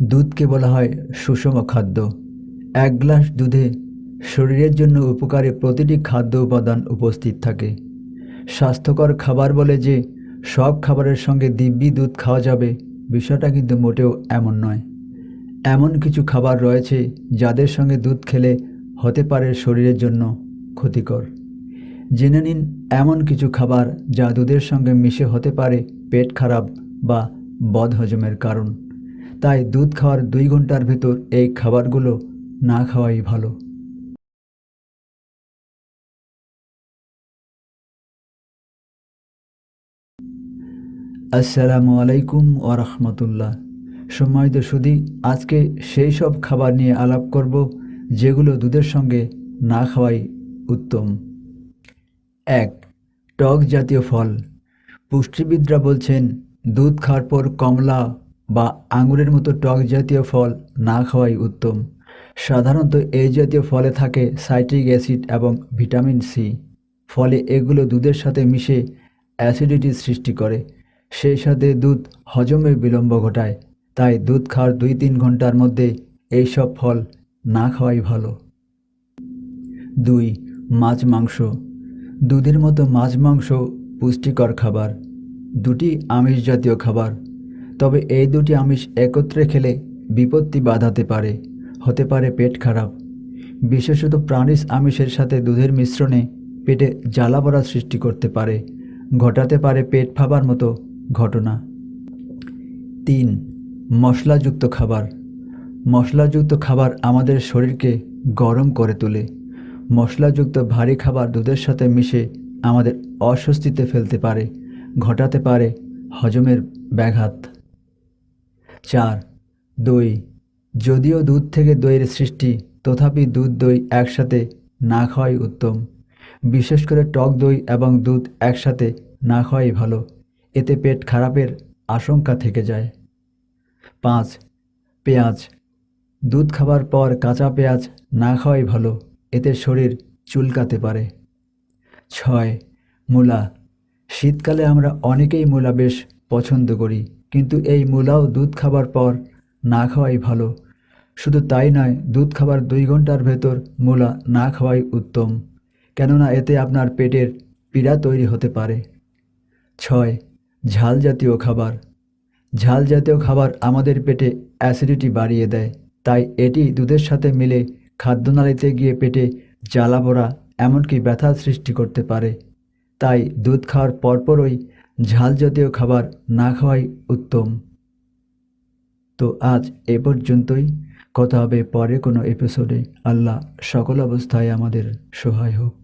দুধকে বলা হয় সুষম খাদ্য। এক গ্লাস দুধে শরীরের জন্য উপকারী প্রতিটি খাদ্য উপাদান উপস্থিত থাকে। স্বাস্থ্যকর খাবার বলে যে সব খাবারের সঙ্গে দিব্যি দুধ খাওয়া যাবে, বিষয়টা কিন্তু মোটেও এমন নয়। এমন কিছু খাবার রয়েছে যাদের সঙ্গে দুধ খেলে হতে পারে শরীরের জন্য ক্ষতিকর। জেনে নিন এমন কিছু খাবার যা দুধের সঙ্গে মিশে হতে পারে পেট খারাপ বা বদহজমের কারণ। তাই দুধ খাওয়ার 2 ঘন্টার ভেতর এই খাবারগুলো না খাওয়াই ভালো। আসসালামু আলাইকুম ওয়া রাহমাতুল্লাহ। সম্মানিত সুধী, আজকে সেই সব খাবার নিয়ে আলাপ করব যেগুলো দুধের সঙ্গে না খাওয়াই উত্তম। 1. টক জাতীয় ফল। পুষ্টিবিদরা বলছেন দুধ খাওয়ার পর কমলা বা আঙুরের মতো টক জাতীয় ফল না খাওয়াই উত্তম। সাধারণত এই জাতীয় ফলে থাকে সাইট্রিক অ্যাসিড এবং ভিটামিন সি। ফলে এগুলো দুধের সাথে মিশে অ্যাসিডিটি সৃষ্টি করে, সেই সাথে দুধ হজমে বিলম্ব ঘটায়। তাই দুধ খাওয়ার 2-3 ঘন্টার মধ্যে এই সব ফল না খাওয়াই ভালো। 2. মাছ মাংস। দুধের মতো মাছ মাংস পুষ্টিকর খাবার, দুটি আমিষ জাতীয় খাবার। তবে এই দুটি আমিষ একত্রে খেলে বিপত্তি বাধাতে পারে, হতে পারে পেট খারাপ। বিশেষত প্রাণীজ আমিষের সাথে দুধের মিশ্রণে পেটে জ্বালাপোড়া সৃষ্টি করতে পারে, ঘটাতে পারে পেট ফাঁপার মতো ঘটনা। 3. মশলাযুক্ত খাবার। মশলাযুক্ত খাবার আমাদের শরীরকে গরম করে তোলে। মশলাযুক্ত ভারী খাবার দুধের সাথে মিশে আমাদের অস্বস্তিতে ফেলতে পারে, ঘটাতে পারে হজমের ব্যাঘাত। 4. দই। যদিও দুধ থেকে দইয়ের সৃষ্টি, তথাপি দুধ দই একসাথে না খাওয়াই উত্তম। বিশেষ করে টক দই এবং দুধ একসাথে না খাওয়াই ভালো, এতে পেট খারাপের আশঙ্কা থেকে যায়। 5. পেঁয়াজ। দুধ খাবার পর কাঁচা পেঁয়াজ না খাওয়াই ভালো, এতে শরীর চুলকাতে পারে। 6. মূলা। শীতকালে আমরা অনেকেই মূলা বেশ পছন্দ করি, কিন্তু এই মূলাও দুধ খাবার পর না খাওয়াই ভালো। শুধু তাই নয়, দুধ খাবার 2 ঘন্টার ভেতর মূলা না খাওয়াই উত্তম, কেননা এতে আপনার পেটের পীড়া তৈরি হতে পারে। 6. ঝাল জাতীয় খাবার। ঝাল জাতীয় খাবার আমাদের পেটে অ্যাসিডিটি বাড়িয়ে দেয়, তাই এটি দুধের সাথে মিলে খাদ্যনালীতে গিয়ে পেটে জ্বালা পোড়া এমনকি ব্যথার সৃষ্টি করতে পারে। তাই দুধ খাওয়ার পরপরই ঝাল জাতীয় খাবার না খাওয়াই উত্তম। তো আজ এ পর্যন্তই। কথা হবে পরে কোনো এপিসোডে। আল্লাহ সকল অবস্থায় আমাদের সহায় হোক।